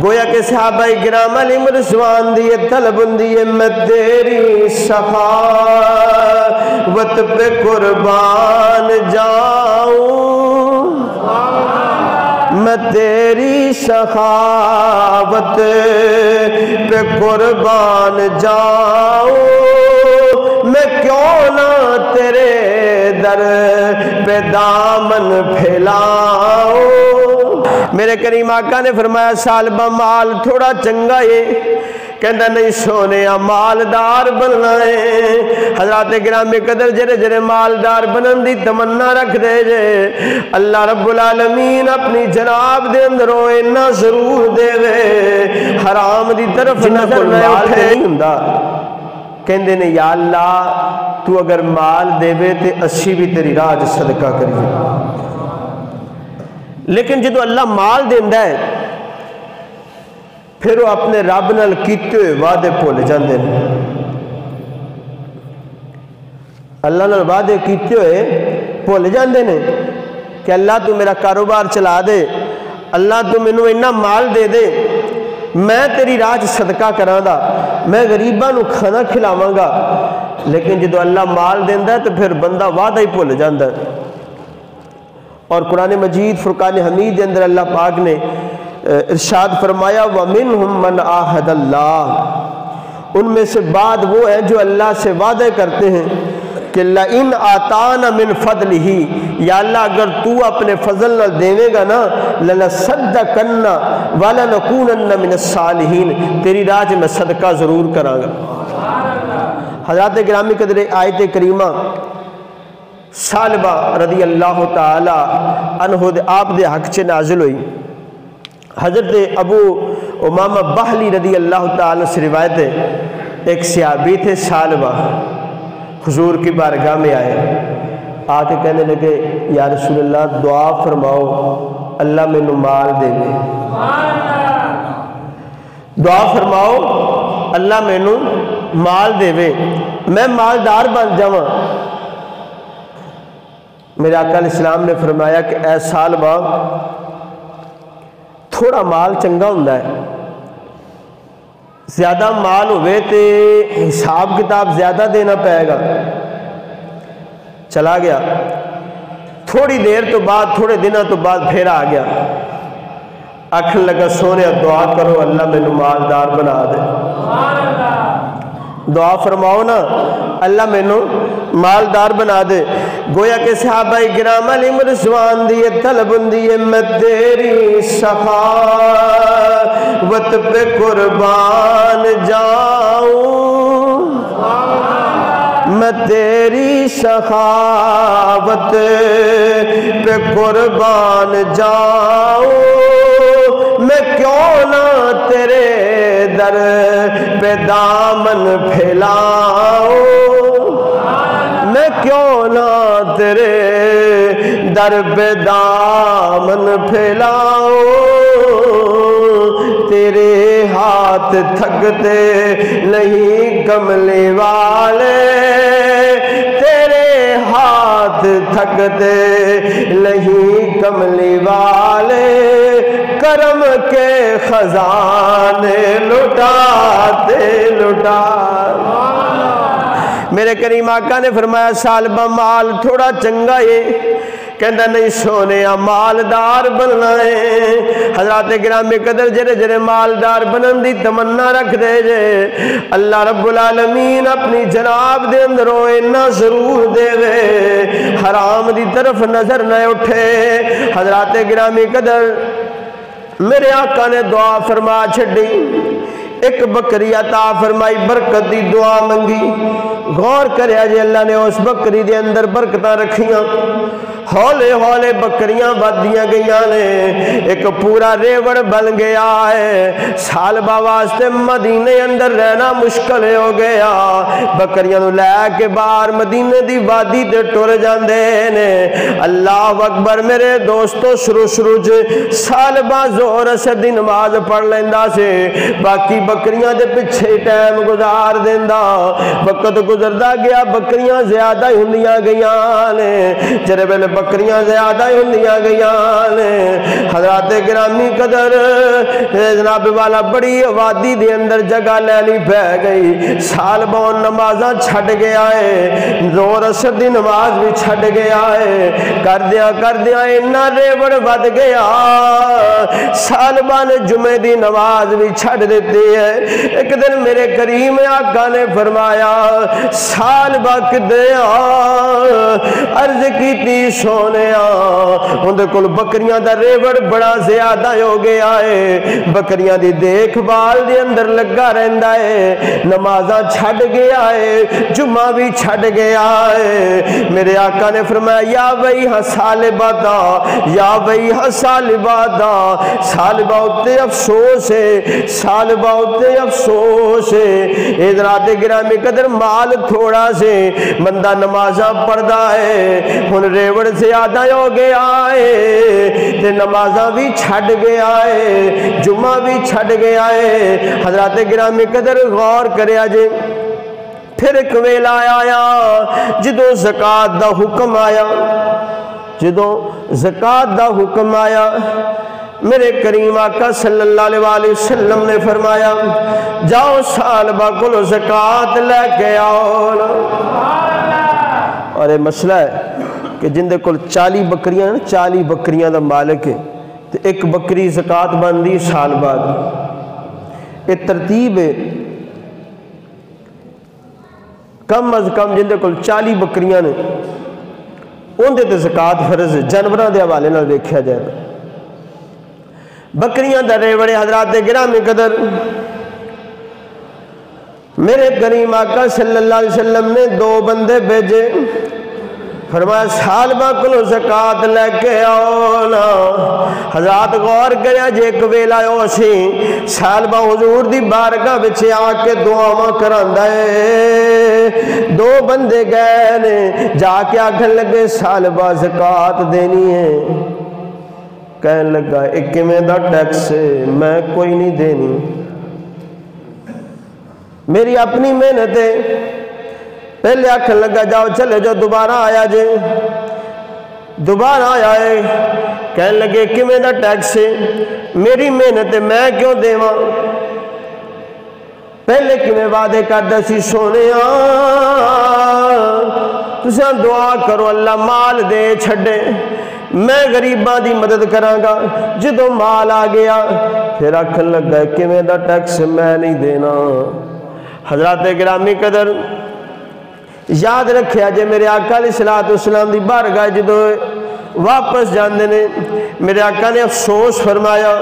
گویا کہ صحابہ کرام علیہم رضوان دی طلب ہوندی ہے میں تیری سخاوت پہ قربان جاؤں، میں تیری سخاوت پہ قربان جاؤں، میں کیوں نہ تیرے در پہ دامن پھیلاؤں۔ میرے کریم آقا نے فرمایا سالبہ مال تھوڑا چنگا ہے، کہندہ نہیں سونے مالدار بننا ہے۔ حضرات گرامی قدر جرے جرے مالدار بنن دی تمنا رکھ دے جے، اللہ رب العالمین اپنی جناب دے اندروں انہا ضرور دے وے، حرام دی طرف نظر نہ اٹھے ہندہ۔ کہندے نے یا اللہ تو اگر مال دے وے تے اسی بھی تیری راج صدقہ کریے، لیکن جدو اللہ مال دیندہ ہے پھر وہ اپنے رب نال کیتے ہوئے وعدے بھول جاندے ہیں۔ اللہ نال وعدے کیتے ہوئے بھول جاندے ہیں کہ اللہ تو میرا کاروبار چلا دے، اللہ تو مینوں اتنا مال دے دے، میں تیری راج صدقہ کراں دا، میں غریباں نو کھانا کھلاواں گا، لیکن جدو اللہ مال دیندا ہے تو پھر بندہ وعدہ ہی بھول جاندا ہے۔ اور قرآن مجید فرقان حمید کے اندر اللہ پاک نے ارشاد فرمایا وَمِنْهُمْ مَنْ عَاهَدَ اللَّهُ، ان میں سے بعد وہ ہیں جو اللہ سے وعدے کرتے ہیں کہ لَإِنْ آتَانَ مِنْ فَضْلِهِ، یا اللہ اگر تو اپنے فضل نہ دینے گا نا لَنَصَدَّقَنَّ وَلَنَكُونَنَّ مِنَ الصَّالِحِينَ، تیری راہ میں صدقہ ضرور کراں گا۔ حضرات گرامی قدر آیت کریمہ سالبہ رضی اللہ تعالی عنہ آپ دے حق چے نازل ہوئی۔ حضرت ابو امامہ بحلی رضی اللہ تعالی سے روایت ہے، ایک صحابی تھے سالبہ، حضور کی بارگاہ میں آئے، آ کے کہنے لگے یا رسول اللہ دعا فرماؤ اللہ میں نو مال دے گے، دعا فرماؤ اللہ میں نو مال دے گے، میں مالدار بن جاواں۔ میرے آقا علیہ السلام نے فرمایا کہ اے سالبہ تھوڑا مال چنگا ہوندہ ہے، زیادہ مال ہوئے تے حساب کتاب زیادہ دینا پائے گا۔ چلا گیا، تھوڑی دیر تو بعد تھوڑے دنوں تو بعد پھر آ گیا، آکھن لگا سونے دعا کرو اللہ میں نو مالدار بنا دے، دعا فرماؤ نا اللہ میں نو مالدار بنا دے۔ گویا کہ صحابہ کرام علیہم رضوان دی طلب ہوندی ہے میں تیری سخاوت پہ قربان جاؤں، میں تیری سخاوت پہ قربان جاؤں، میں کیوں نہ تیرے در پہ دامن پھیلاؤں، میں کیوں نہ تیرے در پہ دامن پھیلاؤں، تیرے ہاتھ تھکتے نہیں کملی والے، تیرے ہاتھ تھکتے نہیں کملی والے، کرم کے خزانے لٹاتے لٹاتے۔ میرے کریم آقا نے فرمایا سالبہ مال تھوڑا چنگا ہے، کہندہ نہیں سونے مالدار بننا ہے۔ حضرات گرامی قدر جرے جرے مالدار بنن دی تمنا رکھ دے جے، اللہ رب العالمین اپنی جناب دے اندروں انہا ضرور دے وے، حرام دی طرف نظر نہ اٹھے۔ حضرات گرامی قدر میرے آقا نے دعا فرما چھڑی، ایک بکری عطا فرمائی، برکت دی دعا منگی، غور کرے جے اللہ نے اس بکری دے اندر برکتاں رکھیاں، ہولے ہولے بکریاں بدیاں گئیاں نے، ایک پورا ریوڑ بن گیا ہے، سالبہ واسطے مدینے اندر رہنا مشکل ہو گیا، بکریاں نو لے کے باہر مدینے دی وادی تے ٹر جاندے نے۔ اللہ اکبر میرے دوستو، شروع سالبہ زور سے دی نماز پڑھ لیندہ سے، باقی بکریاں دے پچھے ٹائم گزار دیندہ، وقت گزار گزردا گیا بکریاں زیادہ ہی ہوندیاں گئیاں نے، جڑے ویلے بکریاں زیادہ ہی ہوندیاں گئیاں نے، حضرات گرامی قدر جناب والا بڑی وادی دے اندر جگہ لینی پہ گئی، سال بون نمازاں چھڈ گیا ہے، زور اثر دی نماز بھی چھڈ گیا ہے، کردیاں اتنا ریوڑ ود گیا، سال بان جمعے دی نماز بھی چھڈ دیتی ہے۔ ایک دن میرے کریم آقا نے فرمایا سال بک دیا، عرض کیتی سونیا اندر کل بکریاں دا ریوڑ بڑا زیادہ ہو گیا ہے، بکریاں دی دیکھ بھال دے اندر لگا رہندا ہے، نمازاں چھڈ گیا ہے، جمعہ بھی چھڈ گیا ہے۔ میرے آقا نے فرمایا یا ویھا سالبہ دا، یا ویھا سالبہ دا، سالبہ اتے افسوس ہے، سالبہ اتے افسوس ہے۔ حضرات گرامی قدر مال تھوڑا سے بندہ نمازاں پڑھدا ہے، ہن ریوڑ زیادہ ہو گیا ہے تے نمازاں بھی چھڈ گیا ہے، جمعہ بھی چھڈ گیا ہے۔ حضرات گرامی قدر غور کریا جے، پھر ایک ویلا آیا جدوں زکات دا حکم آیا، جدوں زکات دا حکم آیا، میرے کریم آقا صلی اللہ علیہ وسلم نے فرمایا جاؤ سالبہ کو زکات لے کے آؤ۔ اور یہ مسئلہ ہے کہ جن دے کل 40 بکریاں ہیں، 40 بکریاں دا مالک ہے تو ایک بکری زکات بندی سال بعد، یہ ترتیب ہے۔ کم از کم جن دے کل 40 بکریاں نے ان دے تے زکات فرض ہے، جانوراں دے حوالے نال دیکھا جائے۔ بکریاں دا ریوڑے حضرات گرامی قدر میرے کریم آقا صلی اللہ علیہ وسلم نے 2 بندے بھیجے، فرمایا سالبہ کو زکات لے کے آؤ نا۔ حضرات غور کریا جے ایک ویلا ہو سی سالبہ حضور دی بارگاہ وچ آ کے دعاواں کراندا ہے، 2 بندے گئے نے جا کے آکھن لگے سالبہ زکات دینی ہے، کہنے لگا ایک میں دا ٹیکس ہے، میں کوئی نہیں دینی، میری اپنی محنت ہے۔ پہلے آکھن لگا جاؤ چلے جو، دوبارہ آیا جے، دوبارہ آیا ہے، کہنے لگے کہ میں دا ٹیکس ہے، میری محنت ہے، میں کیوں دیواں؟ پہلے کہ میں وعدے کردا سی سونے تساں دعا کرو اللہ مال دے چھڑے، میں غریباں دی مدد کراں گا۔ جدوں مال آ گیا پھر آکھن لگا کہ میں دا ٹیکس میں نہیں دینا۔ حضرات گرامی قدر یاد رکھیا جے میرے آقا علیہ السلام دی بارگاہ جدوں واپس جاندے نے، میرے آقا نے افسوس فرمایا